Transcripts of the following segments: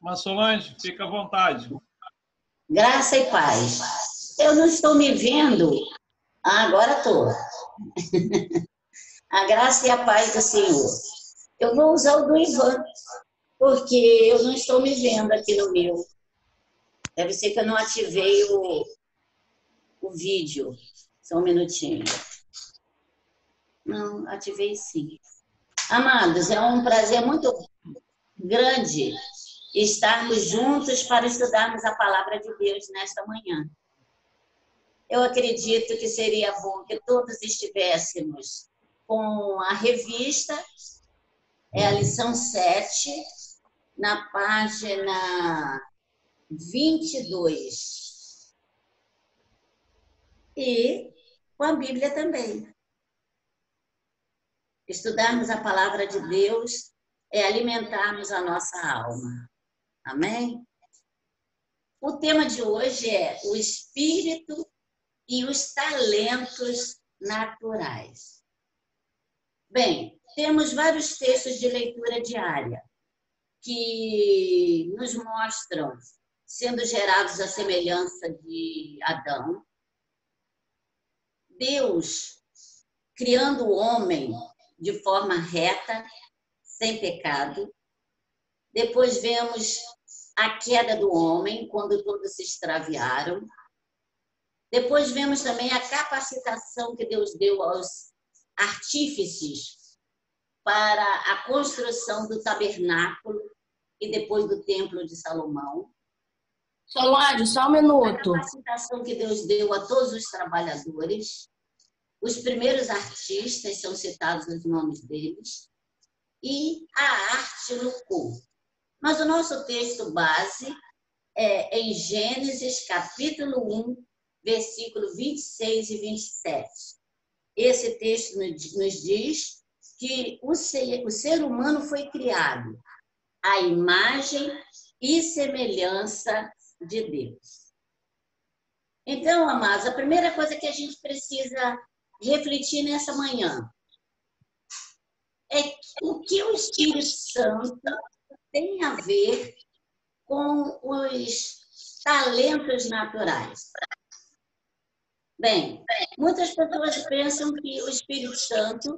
Mas Solange, fica à vontade. Graça e paz. Eu não estou me vendo. Agora estou. A graça e a paz do Senhor. Eu vou usar o do Ivan, porque eu não estou me vendo aqui no meu. Deve ser que eu não ativei o vídeo. Só um minutinho. Não, ativei sim. Amados, é um prazer muito grande estarmos juntos para estudarmos a palavra de Deus nesta manhã. Eu acredito que seria bom que todos estivéssemos com a revista, é a lição 7, na página 22. E com a Bíblia também. Estudarmos a palavra de Deus é alimentarmos a nossa alma. Amém? O tema de hoje é o espírito e os talentos naturais. Bem, temos vários textos de leitura diária que nos mostram sendo gerados à semelhança de Adão. Deus criando o homem de forma reta, sem pecado. Depois vemos a queda do homem, quando todos se extraviaram. Depois vemos também a capacitação que Deus deu aos artífices para a construção do tabernáculo e depois do templo de Salomão. Solange, só um minuto. A capacitação que Deus deu a todos os trabalhadores. Os primeiros artistas são citados os nomes deles. E a arte no corpo. Mas o nosso texto base é em Gênesis, capítulo 1, versículo 26 e 27. Esse texto nos diz que o ser humano foi criado à imagem e semelhança de Deus. Então, amados, a primeira coisa que a gente precisa refletir nessa manhã é o que o Espírito Santo tem a ver com os talentos naturais. Bem, muitas pessoas pensam que o Espírito Santo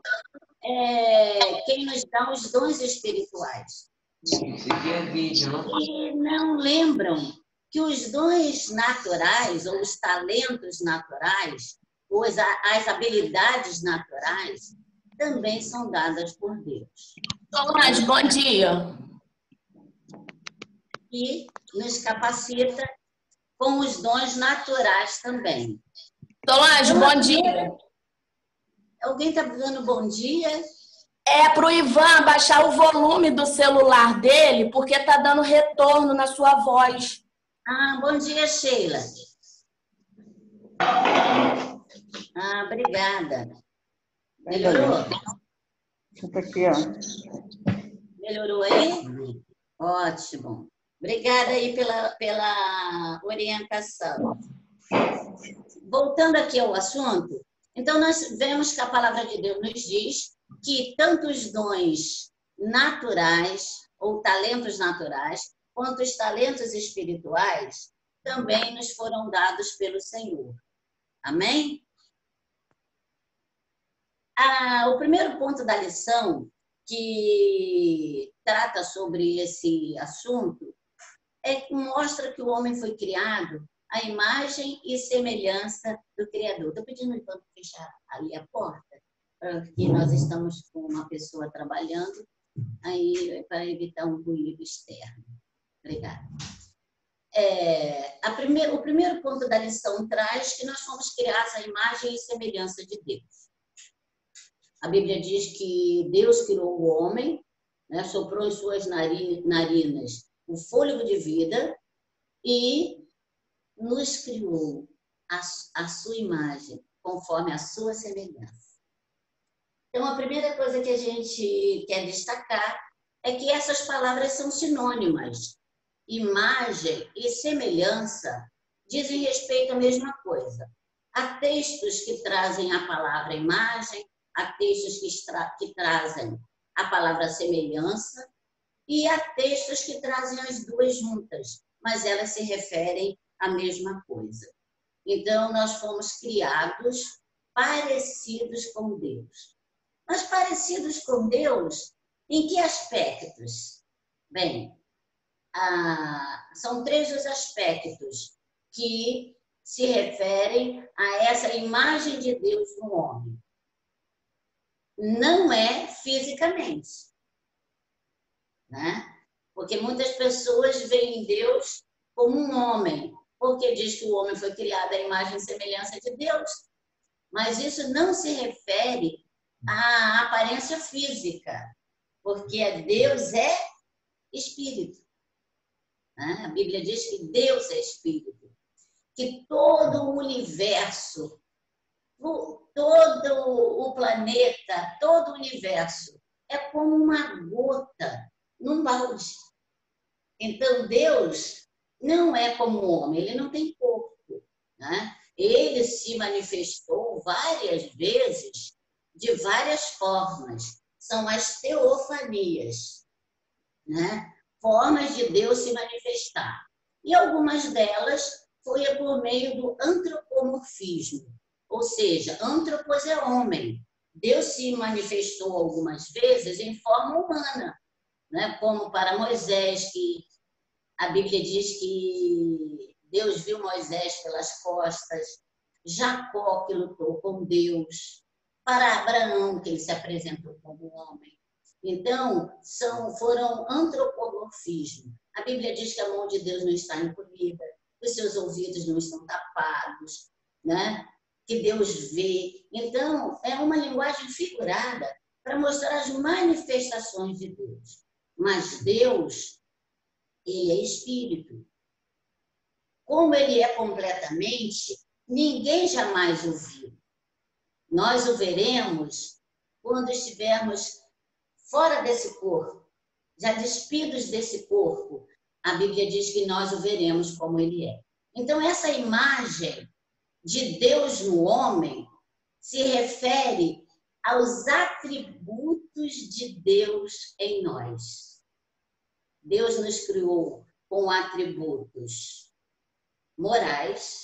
é quem nos dá os dons espirituais. E não lembram que os dons naturais, ou os talentos naturais, ou as habilidades naturais, também são dadas por Deus. Solange, bom dia. E nos capacita com os dons naturais também. Solange, bom dia. Alguém está dando bom dia? É para o Ivan baixar o volume do celular dele, porque está dando retorno na sua voz. Ah, bom dia, Sheila. Ah, obrigada. Melhorou? Aqui, ó. Melhorou aí? Ótimo. Obrigada aí pela orientação. Voltando aqui ao assunto, então nós vemos que a palavra de Deus nos diz que tanto os dons naturais, ou talentos naturais, quanto os talentos espirituais também nos foram dados pelo Senhor. Amém? O primeiro ponto da lição que trata sobre esse assunto é que mostra que o homem foi criado à imagem e semelhança do Criador. Estou pedindo para fechar ali a porta, porque nós estamos com uma pessoa trabalhando, aí para evitar um ruído externo. Obrigada. O primeiro ponto da lição traz que nós fomos criados à imagem e semelhança de Deus. A Bíblia diz que Deus criou o homem, né, soprou em suas narinas o fôlego de vida e nos criou a sua imagem, conforme a sua semelhança. Então, a primeira coisa que a gente quer destacar é que essas palavras são sinônimas. Imagem e semelhança dizem respeito à mesma coisa. Há textos que trazem a palavra imagem, há textos que trazem a palavra semelhança, e há textos que trazem as duas juntas, mas elas se referem à mesma coisa. Então, nós fomos criados parecidos com Deus. Mas parecidos com Deus, em que aspectos? Bem, são 3 os aspectos que se referem a essa imagem de Deus no homem. Não é fisicamente, né? Porque muitas pessoas veem Deus como um homem, porque diz que o homem foi criado à imagem e semelhança de Deus. Mas isso não se refere à aparência física, porque Deus é espírito. Né? A Bíblia diz que Deus é espírito, que todo o universo, todo o planeta, todo o universo é como uma gota num balde. Então, Deus não é como o homem, ele não tem corpo, né? Ele se manifestou várias vezes, de várias formas. São as teofanias, né? Formas de Deus se manifestar. E algumas delas foi por meio do antropomorfismo, ou seja, antropos é homem. Deus se manifestou algumas vezes em forma humana, né? Como para Moisés, que a Bíblia diz que Deus viu Moisés pelas costas, Jacó, que lutou com Deus, para Abraão, que ele se apresentou como homem. Então, foram antropomorfismo. A Bíblia diz que a mão de Deus não está encolhida, os seus ouvidos não estão tapados, né? Que Deus vê. Então, é uma linguagem figurada para mostrar as manifestações de Deus. Mas Deus, ele é espírito. Como ele é completamente, ninguém jamais o viu. Nós o veremos quando estivermos fora desse corpo, já despidos desse corpo. A Bíblia diz que nós o veremos como ele é. Então, essa imagem de Deus no homem se refere aos atributos de Deus em nós. Deus nos criou com atributos morais,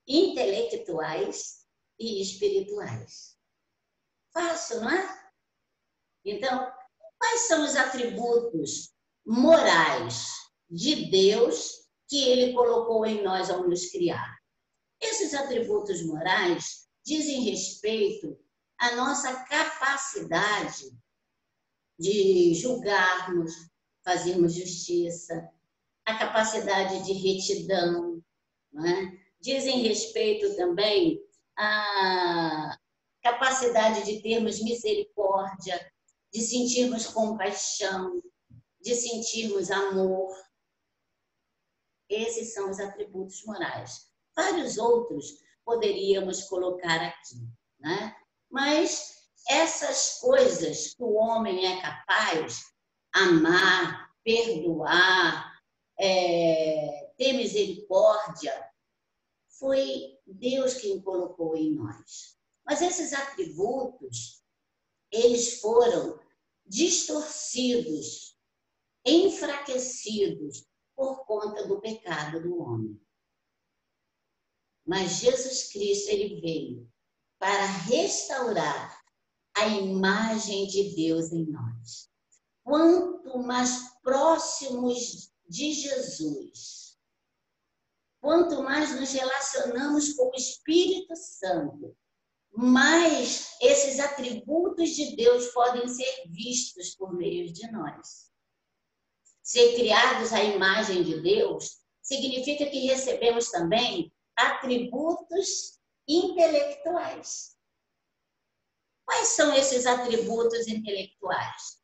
intelectuais e espirituais. Fácil, não é? Então, quais são os atributos morais de Deus que ele colocou em nós ao nos criar? Esses atributos morais dizem respeito à nossa capacidade de julgarmos, fazermos justiça, a capacidade de retidão, não é? Dizem respeito também à capacidade de termos misericórdia, de sentirmos compaixão, de sentirmos amor. Esses são os atributos morais. Vários outros poderíamos colocar aqui, né? Mas essas coisas que o homem é capaz, amar, perdoar, ter misericórdia, foi Deus quem colocou em nós. Mas esses atributos, eles foram distorcidos, enfraquecidos por conta do pecado do homem. Mas Jesus Cristo, ele veio para restaurar a imagem de Deus em nós. Quanto mais próximos de Jesus, quanto mais nos relacionamos com o Espírito Santo, mais esses atributos de Deus podem ser vistos por meio de nós. Ser criados à imagem de Deus significa que recebemos também atributos intelectuais. Quais são esses atributos intelectuais?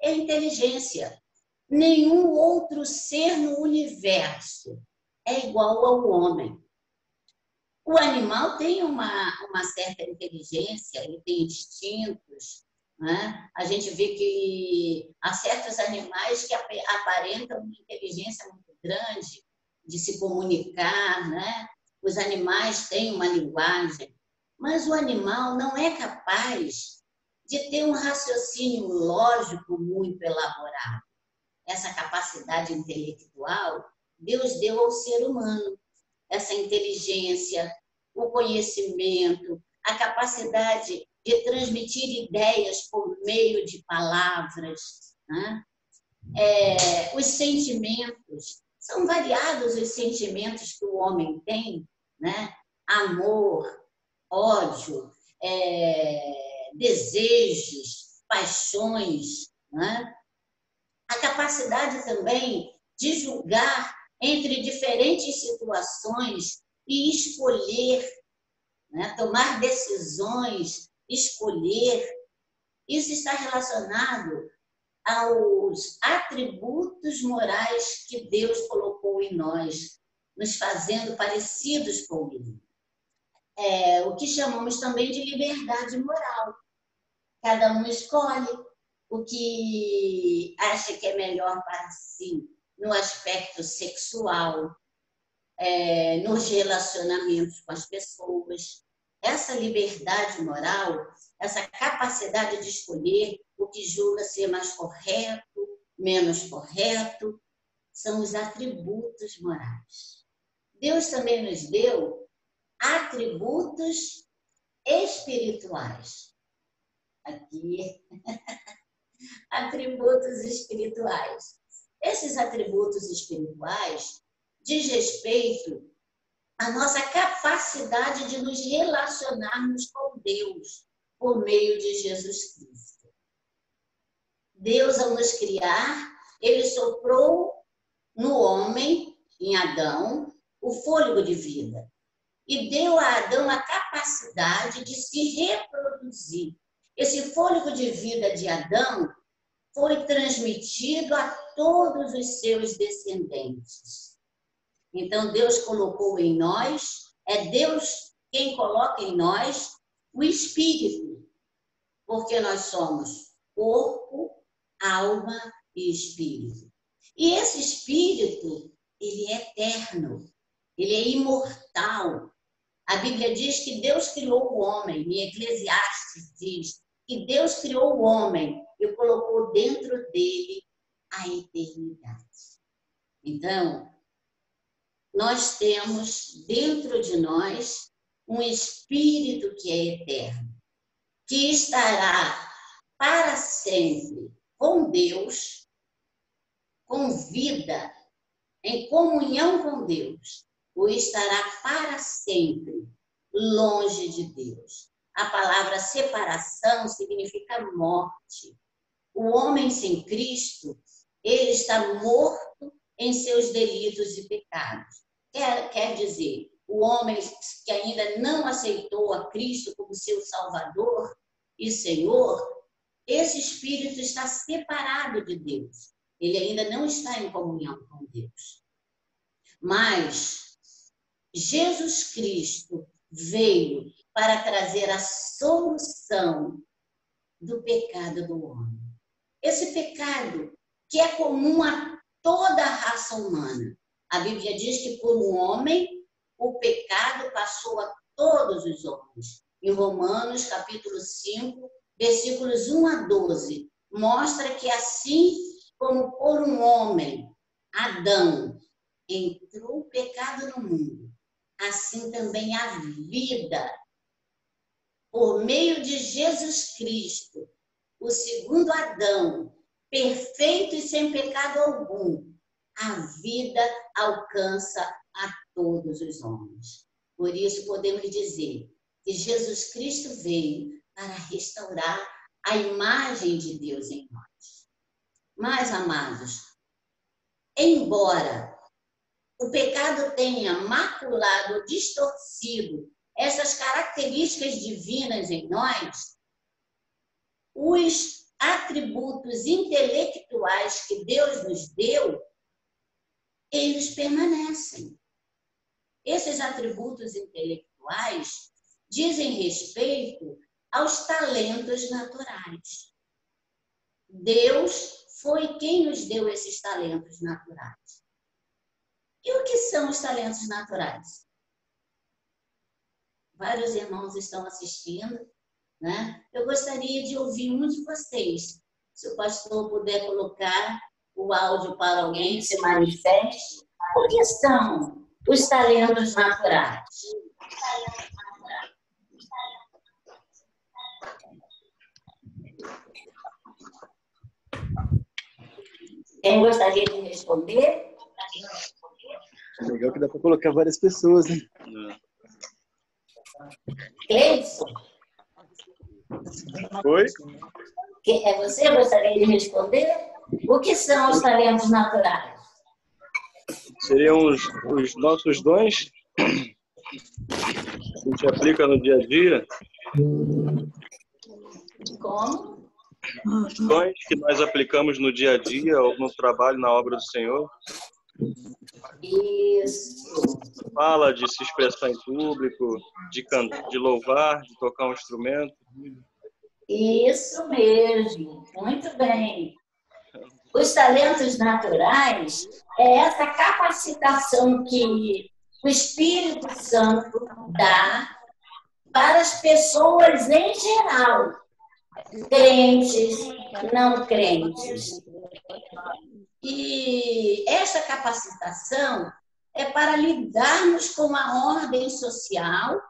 É a inteligência. Nenhum outro ser no universo é igual ao homem. O animal tem uma certa inteligência, ele tem instintos, né? A gente vê que há certos animais que aparentam uma inteligência muito grande de se comunicar, né? Os animais têm uma linguagem, mas o animal não é capaz de ter um raciocínio lógico muito elaborado. essa capacidade intelectual, Deus deu ao ser humano essa inteligência, o conhecimento, a capacidade de transmitir ideias por meio de palavras, né? Os sentimentos, são variados os sentimentos que o homem tem, né? Amor, ódio, desejos, paixões, né? A capacidade também de julgar entre diferentes situações e escolher, né? Tomar decisões, escolher. Isso está relacionado aos atributos morais que Deus colocou em nós, nos fazendo parecidos com Ele. O que chamamos também de liberdade moral. Cada um escolhe o que acha que é melhor para si, no aspecto sexual, nos relacionamentos com as pessoas. Essa liberdade moral, essa capacidade de escolher o que julga ser mais correto, menos correto, são os atributos morais. Deus também nos deu atributos espirituais. Aqui, atributos espirituais. Esses atributos espirituais diz respeito à nossa capacidade de nos relacionarmos com Deus por meio de Jesus Cristo. Deus, ao nos criar, Ele soprou no homem, em Adão, o fôlego de vida e deu a Adão a capacidade de se reproduzir. Esse fôlego de vida de Adão foi transmitido a todos os seus descendentes. Então, Deus colocou em nós, é Deus quem coloca em nós o Espírito, porque nós somos corpo, alma e Espírito. E esse Espírito, ele é eterno, ele é imortal. A Bíblia diz que Deus criou o homem, em Eclesiastes diz que Deus criou o homem e colocou dentro dele a eternidade. Então, nós temos dentro de nós um Espírito que é eterno, que estará para sempre com Deus, com vida, em comunhão com Deus, ou estará para sempre longe de Deus. A palavra separação significa morte. O homem sem Cristo, ele está morto em seus delitos e pecados. Quer dizer, o homem que ainda não aceitou a Cristo como seu Salvador e Senhor, esse espírito está separado de Deus. Ele ainda não está em comunhão com Deus. Mas Jesus Cristo veio para trazer a solução do pecado do homem. Esse pecado que é comum a toda a raça humana. A Bíblia diz que por um homem o pecado passou a todos os homens. Em Romanos, capítulo 5, versículos 1 a 12, mostra que assim como por um homem, Adão, entrou o pecado no mundo, assim também a vida, por meio de Jesus Cristo, o segundo Adão, perfeito e sem pecado algum, a vida alcança a todos os homens. Por isso podemos dizer que Jesus Cristo veio para restaurar a imagem de Deus em nós. Mas, amados, embora o pecado tenha maculado, distorcido essas características divinas em nós, os atributos intelectuais que Deus nos deu, eles permanecem. Esses atributos intelectuais dizem respeito aos talentos naturais. Deus foi quem nos deu esses talentos naturais. E o que são os talentos naturais? Vários irmãos estão assistindo, né? Eu gostaria de ouvir um de vocês. Se o pastor puder colocar o áudio para alguém que se manifeste. O que são os talentos naturais? Quem gostaria de responder? Legal que dá para colocar várias pessoas, né? Cleidson? Oi? É você gostaria de responder? O que são os talentos naturais? Seriam os nossos dons que a gente aplica no dia a dia. Como? Os dons que nós aplicamos no dia a dia ou no trabalho, na obra do Senhor. Isso. Fala de se expressar em público, de cantar, de louvar, de tocar um instrumento. Isso mesmo. Muito bem. Os talentos naturais é essa capacitação que o Espírito Santo dá para as pessoas em geral, crentes, não crentes. E essa capacitação é para lidarmos com a ordem social,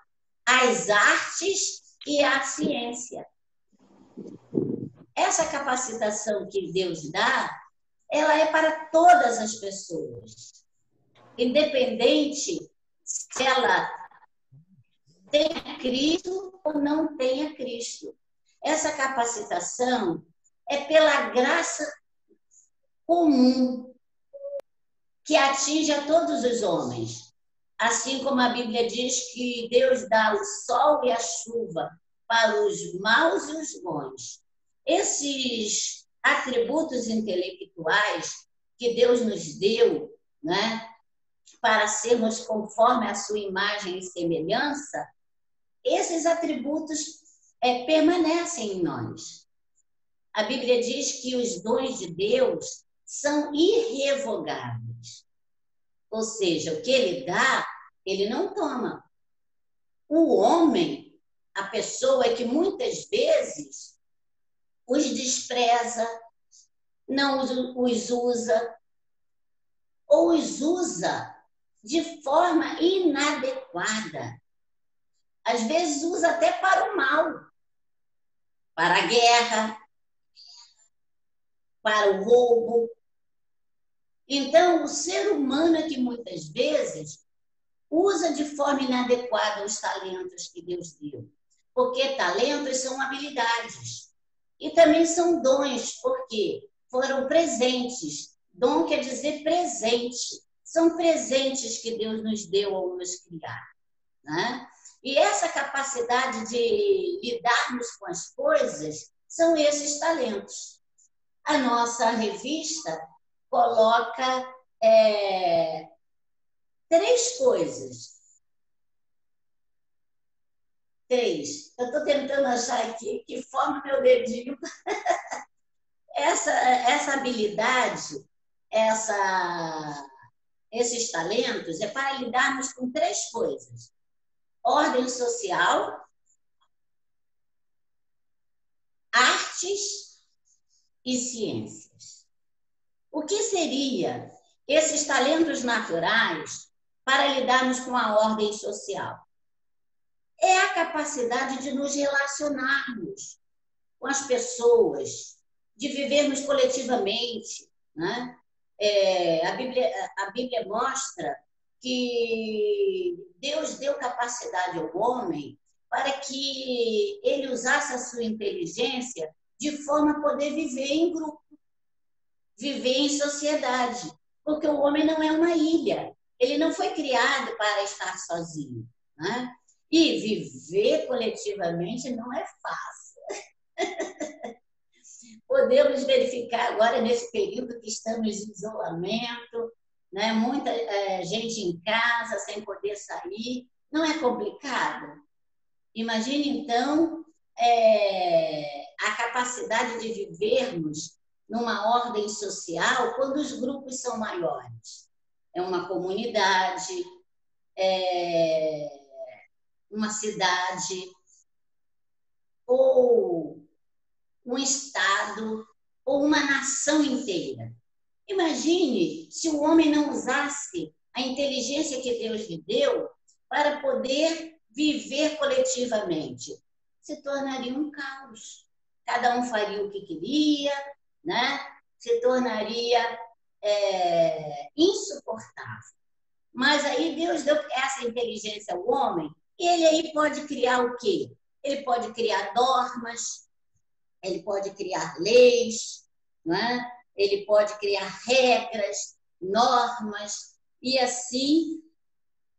as artes e a ciência. Essa capacitação que Deus dá, ela é para todas as pessoas, independente se ela tenha Cristo ou não tenha Cristo. Essa capacitação é pela graça comum que atinge a todos os homens. Assim como a Bíblia diz que Deus dá o sol e a chuva para os maus e os bons. Esses atributos intelectuais que Deus nos deu, né, para sermos conforme a sua imagem e semelhança, esses atributos permanecem em nós. A Bíblia diz que os dons de Deus são irrevogáveis. Ou seja, o que ele dá, ele não toma. O homem, a pessoa é que muitas vezes os despreza, não os usa, ou os usa de forma inadequada. Às vezes usa até para o mal, para a guerra, para o roubo. Então, o ser humano é que muitas vezes usa de forma inadequada os talentos que Deus deu. Porque talentos são habilidades. E também são dons, porque foram presentes. Dom quer dizer presente. São presentes que Deus nos deu ao nos criar, né? E essa capacidade de lidarmos com as coisas são esses talentos. A nossa revista coloca 3 coisas. 3. Eu estou tentando achar aqui que forma meu dedinho. Essa habilidade, esses talentos, é para lidarmos com 3 coisas. Ordem social, artes e ciências. O que seria esses talentos naturais para lidarmos com a ordem social? É a capacidade de nos relacionarmos com as pessoas, de vivermos coletivamente, né? A Bíblia mostra que Deus deu capacidade ao homem para que ele usasse a sua inteligência de forma a poder viver em grupo, viver em sociedade, porque o homem não é uma ilha, ele não foi criado para estar sozinho, né? E viver coletivamente não é fácil. Podemos verificar agora, nesse período que estamos em isolamento, né? Muita gente em casa, sem poder sair. Não é complicado? Imagine, então, a capacidade de vivermos numa ordem social quando os grupos são maiores. É uma comunidade, uma cidade, ou um estado, ou uma nação inteira. Imagine se o homem não usasse a inteligência que Deus lhe deu para poder viver coletivamente. Se tornaria um caos. Cada um faria o que queria, né? Se tornaria insuportável. Mas aí Deus deu essa inteligência ao homem, e ele aí pode criar o quê? Ele pode criar normas, ele pode criar leis, né? Ele pode criar regras, normas, e assim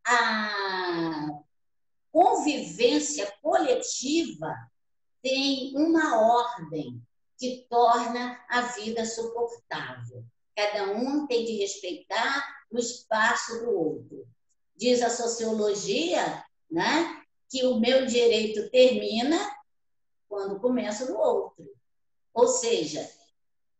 a convivência coletiva tem uma ordem que torna a vida suportável. Cada um tem que respeitar o espaço do outro. Diz a sociologia, né, que o meu direito termina quando começa no outro. Ou seja,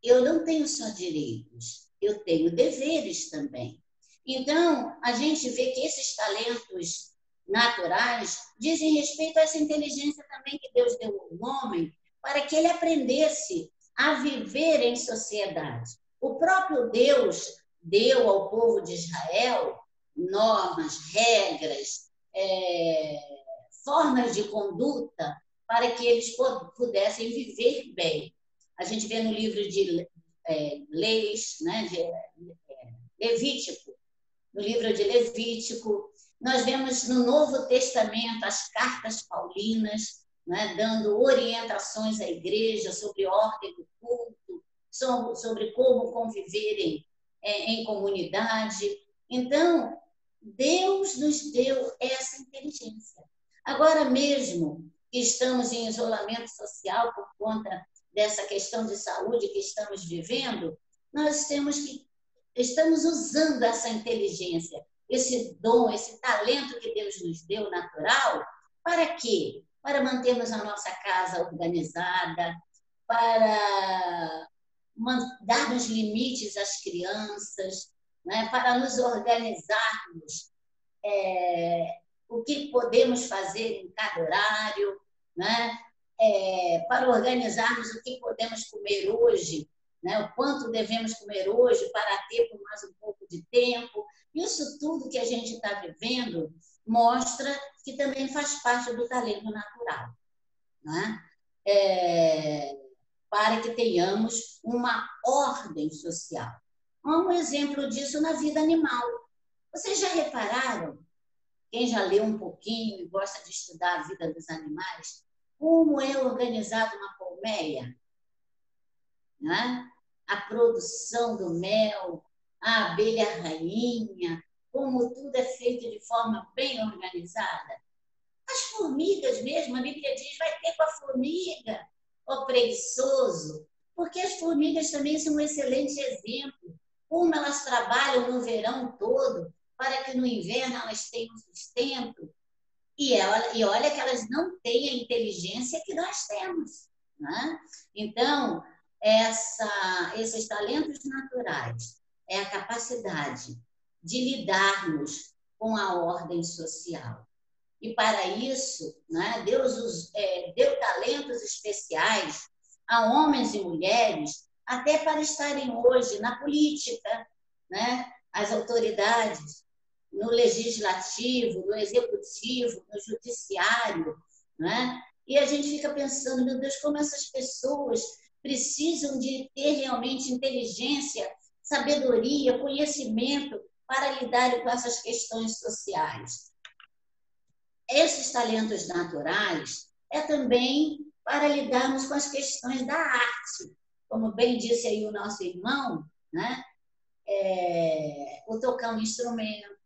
eu não tenho só direitos, eu tenho deveres também. Então, a gente vê que esses talentos naturais dizem respeito a essa inteligência também que Deus deu ao homem para que ele aprendesse a viver em sociedade. O próprio Deus deu ao povo de Israel normas, regras, formas de conduta para que eles pudessem viver bem. A gente vê no livro de Leis, né, de Levítico, no livro de Levítico, nós vemos no Novo Testamento as cartas paulinas, né, dando orientações à igreja sobre ordem do culto, sobre como conviverem em comunidade. Então, Deus nos deu essa inteligência. Agora mesmo que estamos em isolamento social por conta dessa questão de saúde que estamos vivendo, nós estamos usando essa inteligência, esse dom, esse talento que Deus nos deu natural, para quê? Para mantermos a nossa casa organizada, para darmos limites às crianças, né? Para nos organizarmos o que podemos fazer em cada horário, né? Para organizarmos o que podemos comer hoje, né? O quanto devemos comer hoje para ter por mais um pouco de tempo. Isso tudo que a gente está vivendo mostra que também faz parte do talento natural, né? Para que tenhamos uma ordem social. Há um exemplo disso na vida animal. Vocês já repararam, quem já leu um pouquinho e gosta de estudar a vida dos animais, como é organizada uma colmeia? Né? A produção do mel, a abelha rainha, como tudo é feito de forma bem organizada. As formigas mesmo, a Bíblia diz, vai ter com a formiga, ó preguiçoso, porque as formigas também são um excelente exemplo, como elas trabalham no verão todo, para que no inverno elas tenham sustento. E olha que elas não têm a inteligência que nós temos, né? Então, esses talentos naturais é a capacidade de lidarmos com a ordem social. E para isso, né, Deus deu talentos especiais a homens e mulheres, até para estarem hoje na política, né, as autoridades, no legislativo, no executivo, no judiciário, né? E a gente fica pensando, meu Deus, como essas pessoas precisam de ter realmente inteligência, sabedoria, conhecimento para lidarem com essas questões sociais. Esses talentos naturais é também para lidarmos com as questões da arte. Como bem disse aí o nosso irmão, né? O tocar um instrumento.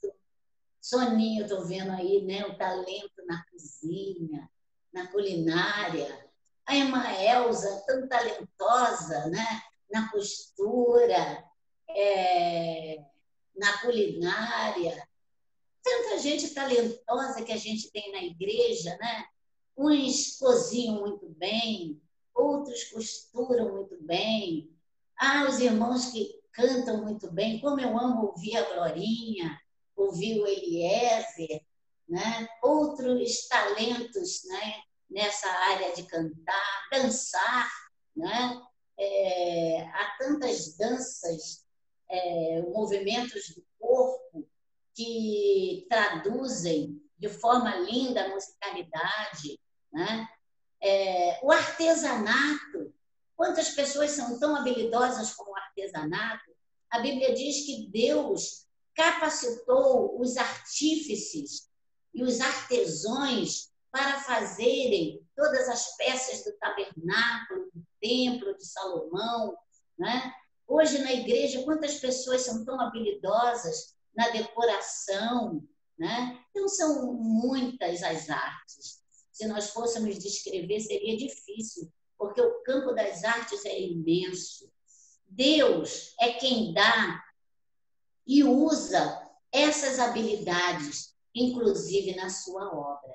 Soninho, estou vendo aí, né? O talento na cozinha, na culinária. A irmã Elza, tão talentosa, né? Na costura, na culinária. Tanta gente talentosa que a gente tem na igreja, né? Uns cozinham muito bem, outros costuram muito bem. Os irmãos que cantam muito bem, como eu amo ouvir a Glorinha, ouvir o Eliezer, né? Outros talentos, né? Nessa área de cantar, dançar, né? Há tantas danças movimentos do corpo que traduzem de forma linda a musicalidade, né? O artesanato. Quantas pessoas são tão habilidosas como o artesanato? A Bíblia diz que Deus capacitou os artífices e os artesãos para fazerem todas as peças do tabernáculo, do templo de Salomão, né? Hoje, na igreja, quantas pessoas são tão habilidosas na decoração, né? Então, são muitas as artes. Se nós fôssemos descrever, seria difícil, porque o campo das artes é imenso. Deus é quem dá e usa essas habilidades, inclusive na sua obra.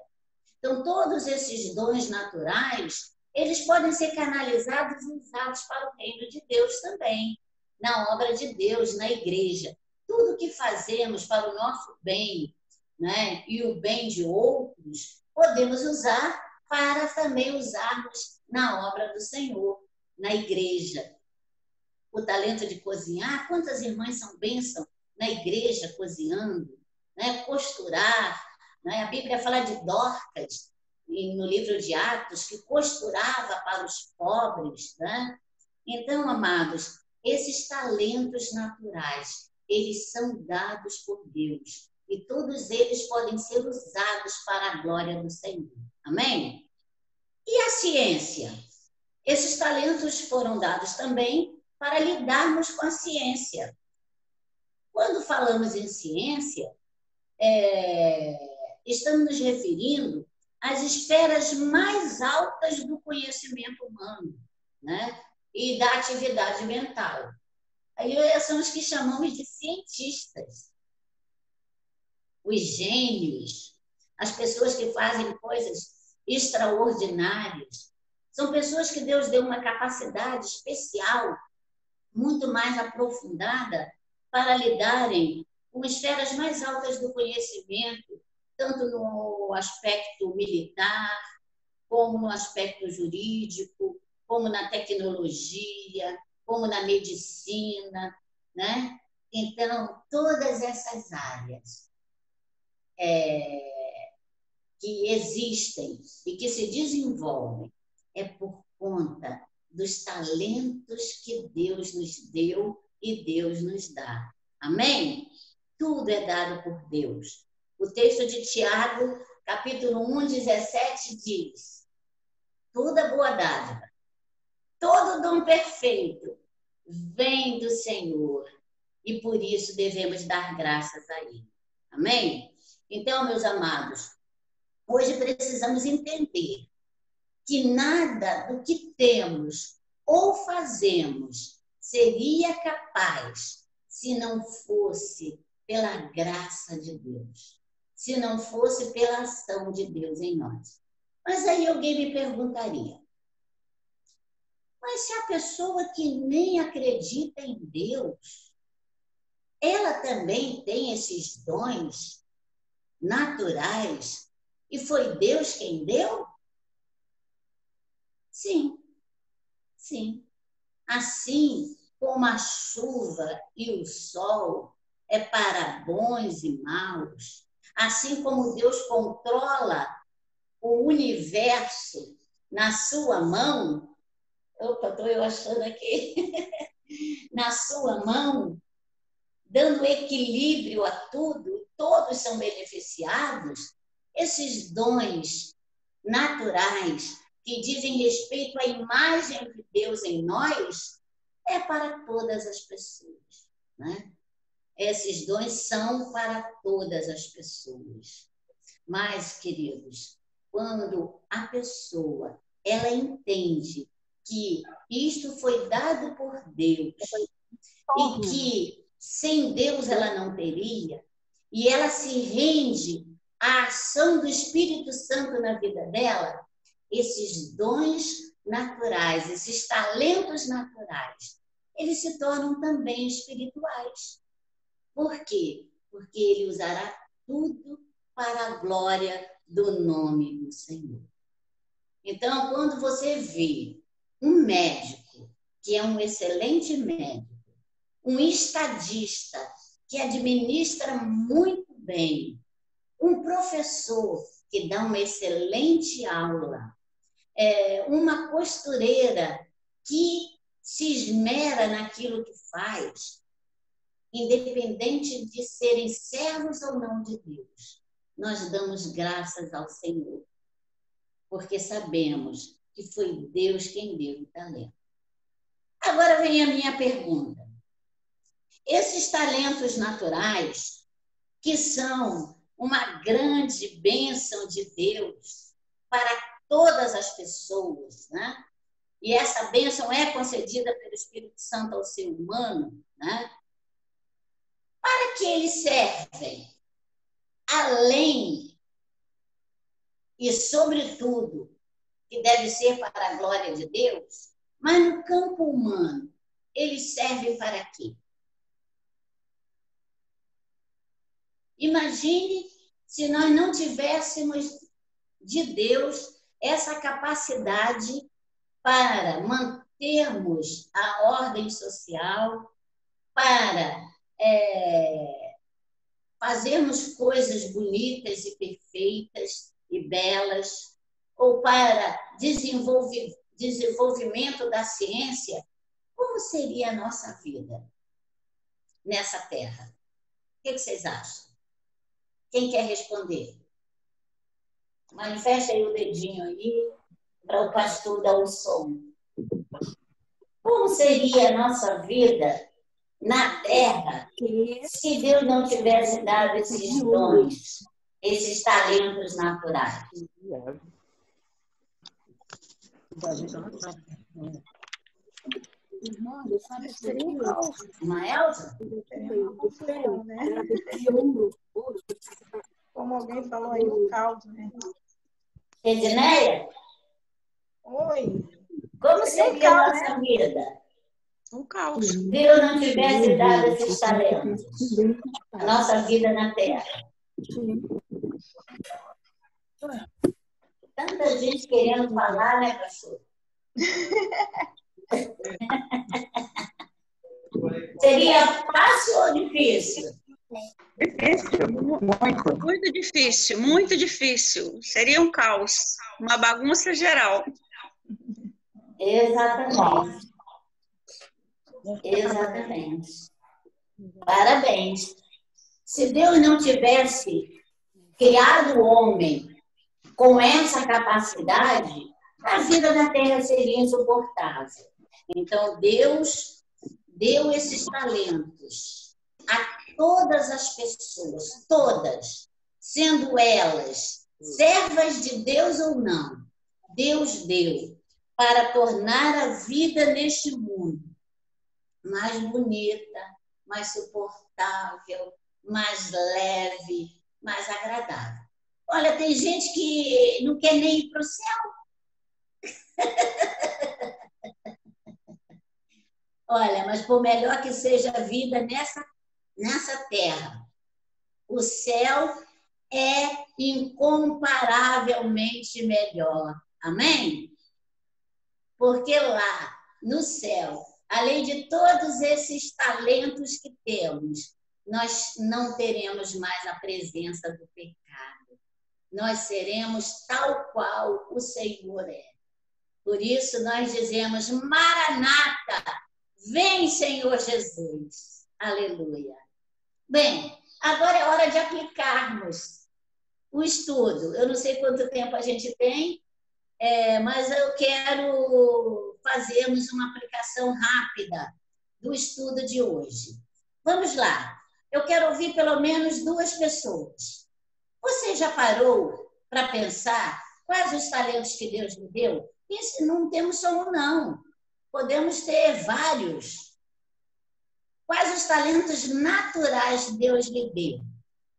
Então, todos esses dons naturais, eles podem ser canalizados e usados para o reino de Deus também, na obra de Deus, na igreja. Tudo que fazemos para o nosso bem, né, e o bem de outros, podemos usar para também usarmos na obra do Senhor, na igreja. O talento de cozinhar, quantas irmãs são bênção na igreja cozinhando, né, costurar, né? A Bíblia fala de Dorcas, no livro de Atos, que costurava para os pobres, né? Então, amados, esses talentos naturais, eles são dados por Deus. E todos eles podem ser usados para a glória do Senhor. Amém? E a ciência? Esses talentos foram dados também para lidarmos com a ciência. Quando falamos em ciência, estamos nos referindo às esferas mais altas do conhecimento humano, né? E da atividade mental. Aí são os que chamamos de cientistas. Os gênios, as pessoas que fazem coisas extraordinárias. São pessoas que Deus deu uma capacidade especial, muito mais aprofundada, para lidarem com esferas mais altas do conhecimento, tanto no aspecto militar, como no aspecto jurídico, como na tecnologia, como na medicina, né? Então, todas essas áreas que existem e que se desenvolvem é por conta dos talentos que Deus nos deu e Deus nos dá. Amém? Tudo é dado por Deus. O texto de Tiago, capítulo 1, 17, diz: toda boa dádiva, todo dom perfeito vem do Senhor e por isso devemos dar graças a Ele. Amém? Então, meus amados, hoje precisamos entender que nada do que temos ou fazemos seria capaz se não fosse pela graça de Deus, se não fosse pela ação de Deus em nós. Mas aí alguém me perguntaria, mas se a pessoa que nem acredita em Deus, ela também tem esses dons naturais e foi Deus quem deu? Sim, sim. Assim como a chuva e o sol é para bons e maus, assim como Deus controla o universo na sua mão, estou eu achando aqui, na sua mão, dando equilíbrio a tudo, todos são beneficiados, esses dons naturais que dizem respeito à imagem de Deus em nós, é para todas as pessoas, né? Esses dons são para todas as pessoas. Mas, queridos, quando a pessoa, ela entende que isto foi dado por Deus e que sem Deus ela não teria, e ela se rende à ação do Espírito Santo na vida dela, esses dons naturais, esses talentos naturais, eles se tornam também espirituais. Por quê? Porque ele usará tudo para a glória do nome do Senhor. Então, quando você vê um médico, que é um excelente médico, um estadista que administra muito bem, um professor que dá uma excelente aula, uma costureira que se esmera naquilo que faz, independente de serem servos ou não de Deus. Nós damos graças ao Senhor, porque sabemos que foi Deus quem deu o talento. Agora vem a minha pergunta. Esses talentos naturais, que são uma grande bênção de Deus para todas as pessoas, né? E essa bênção é concedida pelo Espírito Santo ao ser humano, né? Para que eles servem? Além e, sobretudo, que deve ser para a glória de Deus, mas no campo humano, eles servem para quê? Imagine se nós não tivéssemos de Deus essa capacidade para mantermos a ordem social, para fazermos coisas bonitas e perfeitas e belas, ou para desenvolvimento da ciência. Como seria a nossa vida nessa terra? O que vocês acham? Quem quer responder? Manifesta aí o dedinho aí, para o pastor dar o som. Como seria a nossa vida na terra se Deus não tivesse dado esses dons, esses talentos naturais? Uma Elza? Como alguém falou aí, o caos, né? Edneia? Oi. Como seria a nossa vida? Um caos. Se Deus não tivesse dado esses talentos, a nossa vida na Terra. Tanta gente querendo falar, né, pastor? Seria fácil ou difícil? Difícil, muito. Muito difícil, muito difícil. Seria um caos, uma bagunça geral. Exatamente. Exatamente. Parabéns. Se Deus não tivesse criado o homem com essa capacidade, a vida na Terra seria insuportável. Então, Deus deu esses talentos a todas as pessoas, todas, sendo elas servas de Deus ou não. Deus deu para tornar a vida neste mundo mais bonita, mais suportável, mais leve, mais agradável. Olha, tem gente que não quer nem ir para o céu. Olha, mas por melhor que seja a vida nessa terra, o céu é incomparavelmente melhor. Amém? Porque lá, no céu, além de todos esses talentos que temos, nós não teremos mais a presença do pecado. Nós seremos tal qual o Senhor é. Por isso nós dizemos, Maranata, vem, Senhor Jesus. Aleluia. Bem, agora é hora de aplicarmos o estudo. Eu não sei quanto tempo a gente tem, mas eu quero fazermos uma aplicação rápida do estudo de hoje. Vamos lá. Eu quero ouvir pelo menos 2 pessoas. Você já parou para pensar quais os talentos que Deus lhe deu? Não temos só um, não. Podemos ter vários. Quais os talentos naturais que Deus lhe deu?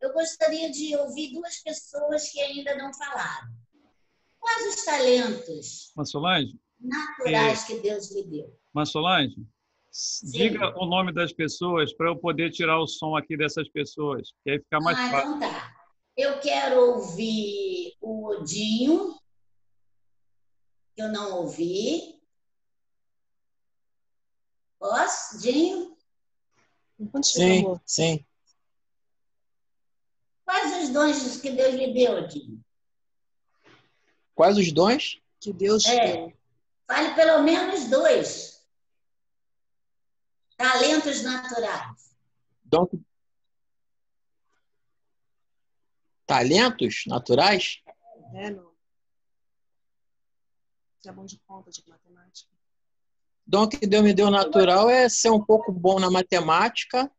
Eu gostaria de ouvir 2 pessoas que ainda não falaram. Quais os talentos naturais que Deus lhe deu? Solange, diga o nome das pessoas para eu poder tirar o som aqui dessas pessoas, que aí fica mais fácil. Então tá. Eu quero ouvir o Odinho, que eu não ouvi. Posso, Dinho? Sim, sim. Quais os dons que Deus lhe deu, Dinho? Quais os dons? Que Deus deu. Fale pelo menos 2. Talentos naturais. Dom... Talentos naturais? Não. Você é bom de conta, de matemática. Dom que Deus me deu natural é ser um pouco bom na matemática.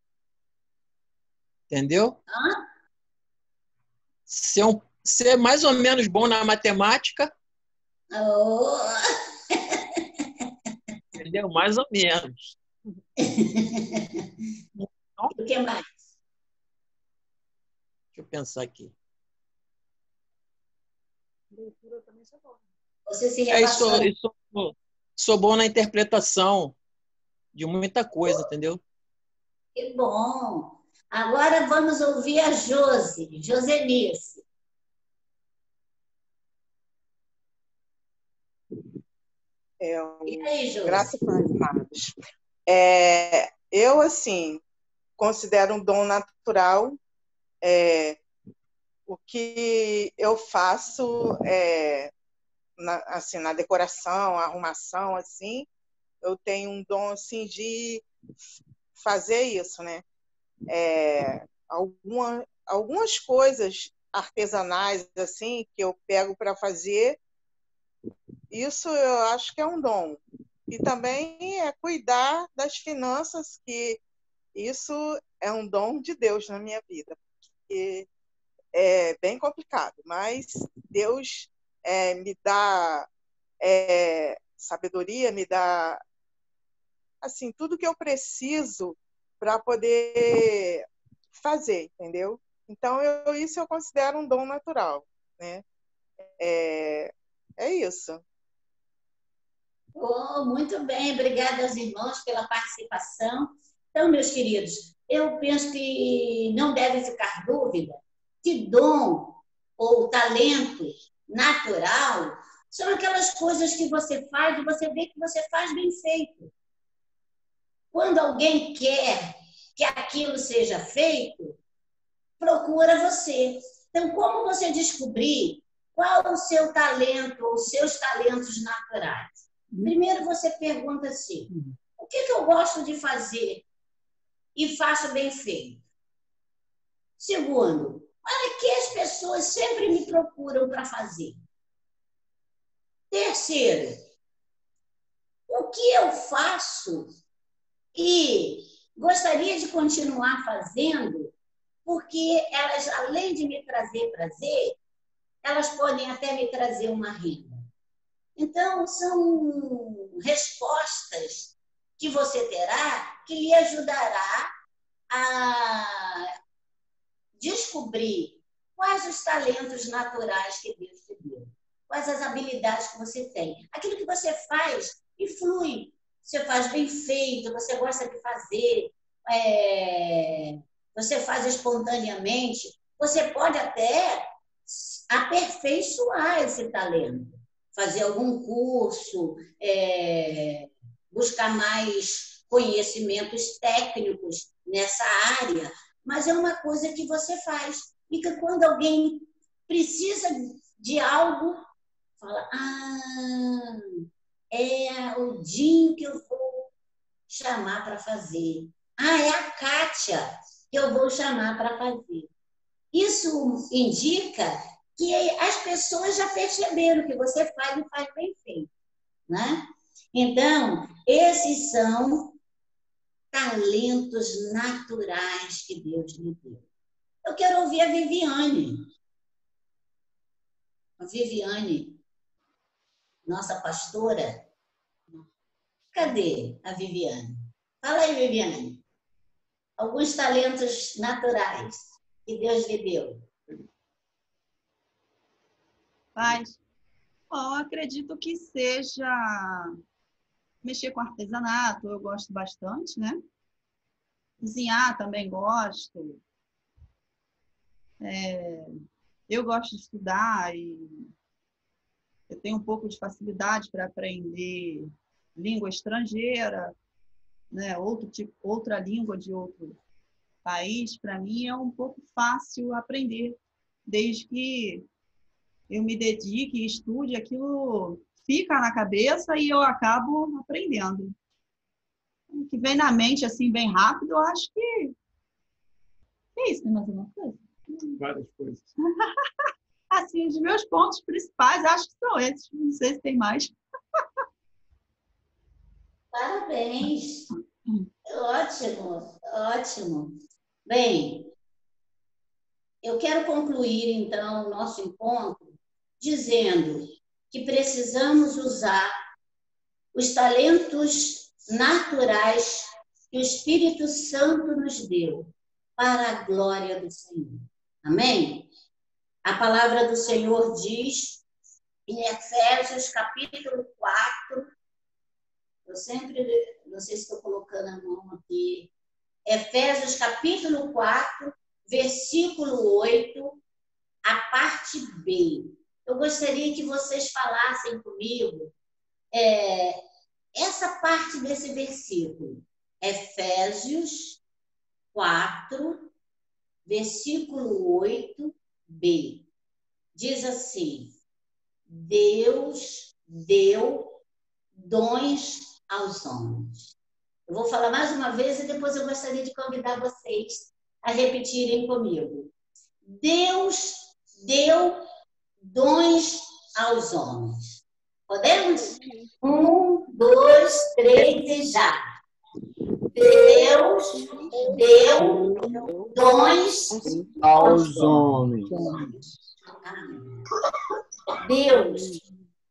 Entendeu? Hã? Ser mais ou menos bom na matemática. Oh. Entendeu? Mais ou menos. O que mais? Deixa eu pensar aqui. Leitura também é bom. Você se repassou. Sou bom na interpretação de muita coisa, entendeu? Que bom. Agora vamos ouvir a Josenice. E aí, Josi? Graças a Deus, amados. Eu, assim, considero um dom natural. O que eu faço na decoração, arrumação, assim, eu tenho um dom, assim, de fazer isso, né? Algumas coisas artesanais, assim, que eu pego para fazer, isso eu acho que é um dom. E também é cuidar das finanças, que isso é um dom de Deus na minha vida, porque é bem complicado, mas Deus me dá sabedoria, me dá assim tudo que eu preciso para poder fazer, entendeu? Então isso eu considero um dom natural, né? É isso. Oh, muito bem, obrigada aos irmãos pela participação. Então, meus queridos, eu penso que não deve ficar dúvida que dom ou talento natural são aquelas coisas que você faz e você vê que você faz bem feito. Quando alguém quer que aquilo seja feito, procura você. Então, como você descobrir qual o seu talento ou os seus talentos naturais? Primeiro você pergunta assim, o que eu gosto de fazer e faço bem feito? Segundo, para que as pessoas sempre me procuram para fazer? Terceiro, o que eu faço e gostaria de continuar fazendo, porque elas, além de me trazer prazer, elas podem até me trazer uma renda. Então, são respostas que você terá que lhe ajudará a descobrir quais os talentos naturais que Deus te deu, quais as habilidades que você tem. Aquilo que você faz e flui. Você faz bem feito, você gosta de fazer, você faz espontaneamente. Você pode até aperfeiçoar esse talento. Fazer algum curso, buscar mais conhecimentos técnicos nessa área, mas é uma coisa que você faz. E que quando alguém precisa de algo, fala, é o Dinho que eu vou chamar para fazer. É a Kátia que eu vou chamar para fazer. Isso indica que as pessoas já perceberam que você faz e faz bem feito, né? Então, esses são talentos naturais que Deus lhe deu. Eu quero ouvir a Viviane. A Viviane, nossa pastora. Cadê a Viviane? Fala aí, Viviane. Alguns talentos naturais que Deus lhe deu. Eu acredito que seja mexer com artesanato, eu gosto bastante, né? Cozinhar também gosto. Eu gosto de estudar e eu tenho um pouco de facilidade para aprender língua estrangeira. né, outra língua de outro país, para mim é um pouco fácil aprender, desde que eu me dedique e estude, aquilo fica na cabeça e eu acabo aprendendo. O que vem na mente assim bem rápido, eu acho que é isso. Tem mais alguma coisa? Várias coisas. Assim, os meus pontos principais, acho que são esses. Não sei se tem mais. Parabéns. Ótimo, ótimo. Bem, eu quero concluir, então, o nosso encontro dizendo que precisamos usar os talentos naturais que o Espírito Santo nos deu para a glória do Senhor. Amém? A palavra do Senhor diz em Efésios, capítulo 4, eu sempre, não sei se estou colocando a mão aqui, Efésios, capítulo 4, versículo 8, a parte B. Eu gostaria que vocês falassem comigo essa parte desse versículo. Efésios 4, versículo 8b. Diz assim: Deus deu dons aos homens. Eu vou falar mais uma vez e depois eu gostaria de convidar vocês a repetirem comigo. Deus deu dons aos homens. Podemos? 1, 2, 3 e já. Deus deu dons aos homens. Deus,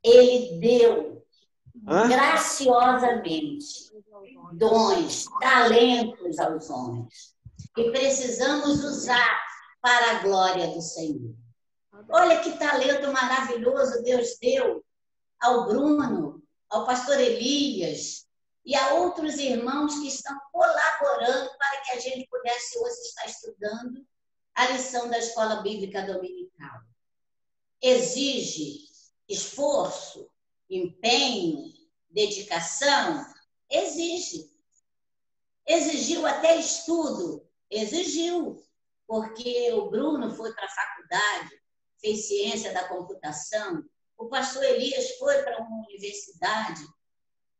ele deu graciosamente dons, talentos aos homens. E precisamos usar para a glória do Senhor. Olha que talento maravilhoso Deus deu ao Bruno, ao pastor Elias e a outros irmãos que estão colaborando para que a gente pudesse hoje estar estudando a lição da Escola Bíblica Dominical. Exige esforço, empenho, dedicação? Exige. Exigiu até estudo? Exigiu, porque o Bruno foi para a faculdade, fez ciência da computação, o pastor Elias foi para uma universidade,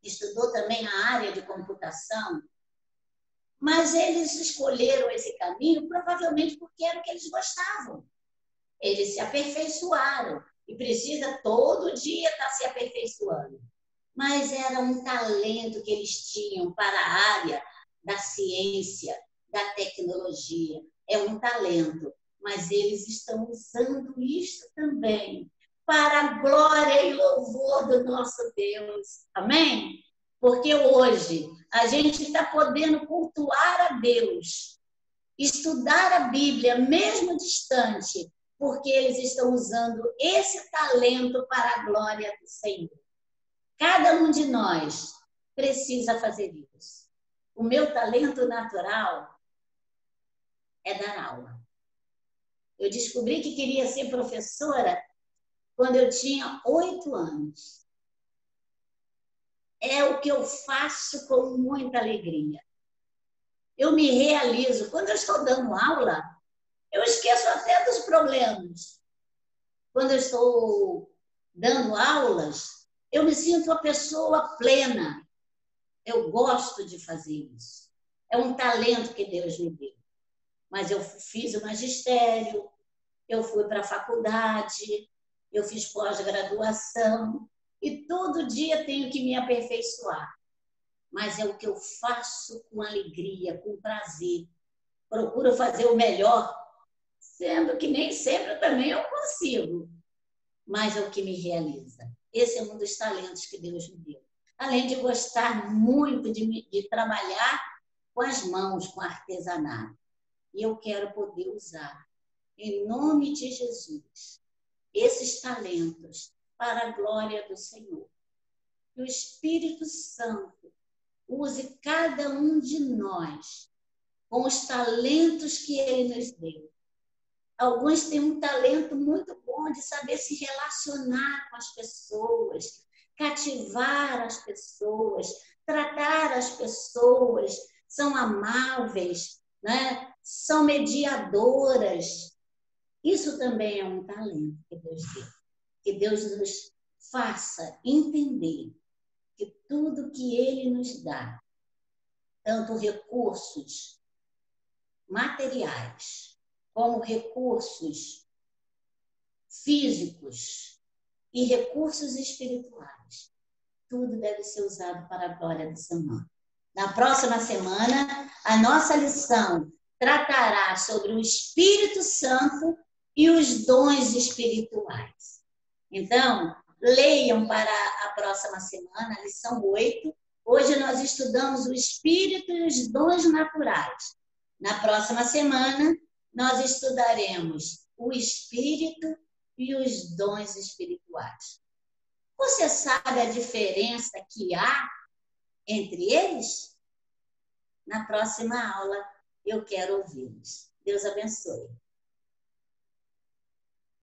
estudou também a área de computação, mas eles escolheram esse caminho provavelmente porque era o que eles gostavam. Eles se aperfeiçoaram e precisa todo dia estar se aperfeiçoando. Mas era um talento que eles tinham para a área da ciência, da tecnologia. É um talento, mas eles estão usando isso também para a glória e louvor do nosso Deus. Amém? Porque hoje a gente está podendo cultuar a Deus, estudar a Bíblia, mesmo distante, porque eles estão usando esse talento para a glória do Senhor. Cada um de nós precisa fazer isso. O meu talento natural é dar aula. Eu descobri que queria ser professora quando eu tinha 8 anos. É o que eu faço com muita alegria. Eu me realizo. Quando eu estou dando aula, eu esqueço até dos problemas. Quando eu estou dando aulas, eu me sinto uma pessoa plena. Eu gosto de fazer isso. É um talento que Deus me deu. Mas eu fiz o magistério, eu fui para a faculdade, eu fiz pós-graduação e todo dia tenho que me aperfeiçoar. Mas é o que eu faço com alegria, com prazer. Procuro fazer o melhor, sendo que nem sempre também eu consigo. Mas é o que me realiza. Esse é um dos talentos que Deus me deu. Além de gostar muito de trabalhar com as mãos, com artesanato. E eu quero poder usar, em nome de Jesus, esses talentos para a glória do Senhor. Que o Espírito Santo use cada um de nós com os talentos que Ele nos deu. Alguns têm um talento muito bom de saber se relacionar com as pessoas, cativar as pessoas, tratar as pessoas, são amáveis, né? São mediadoras. Isso também é um talento que Deus deu. Que Deus nos faça entender que tudo que Ele nos dá, tanto recursos materiais, como recursos físicos e recursos espirituais, tudo deve ser usado para a glória do seu nome. Na próxima semana, a nossa lição tratará sobre o Espírito Santo e os dons espirituais. Então, leiam para a próxima semana, a lição 8. Hoje nós estudamos o Espírito e os dons naturais. Na próxima semana, nós estudaremos o Espírito e os dons espirituais. Você sabe a diferença que há entre eles? Na próxima aula, eu quero ouvi-los. Deus abençoe.